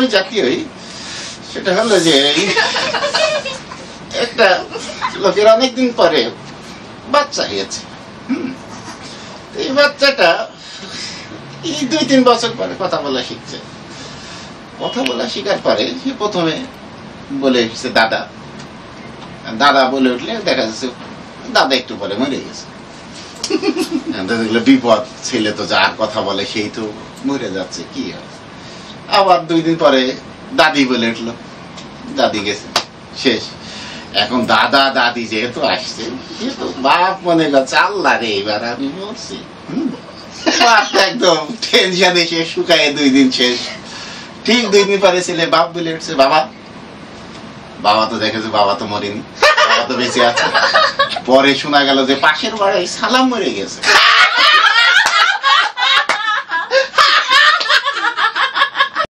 ওই জাতীয়ই। সেটা হলো যে একটা লোকের অনেকদিন পরে বাচ্চা হয়েছে। এই বাচ্চাটা এই 2-3 বছর পরে কথা বলা শিখছে। কথা বলা শিখার পরে সে প্রথমে বলে এসেছে দাদা। দাদা বলে উঠলে দেখা যাচ্ছে দাদা একটু পরে মরে গেছে। বিপদ, ছেলে তো যার কথা বলে সেই তো মরে যাচ্ছে, কি হয়। আবার 2 দিন পরে দাদি বলে উঠলো, দাদি গেছে, শেষ। এখন দাদা দাদি যেহেতু আসছে, যেহেতু বাপ মনে করছে আল্লাহ রে এবার আমি মরছি। একদম টেনশন এসে শুকায় 2 দিন শেষ। ঠিক 2 দিন পরে ছেলে বাপ বলে উঠছে বাবা। বাবা তো দেখেছে বাবা তো মরেনি, বাবা তো বেঁচে আছে। পরে শোনা গেল যে পাশের বাড়ি সালাম মরে গেছে।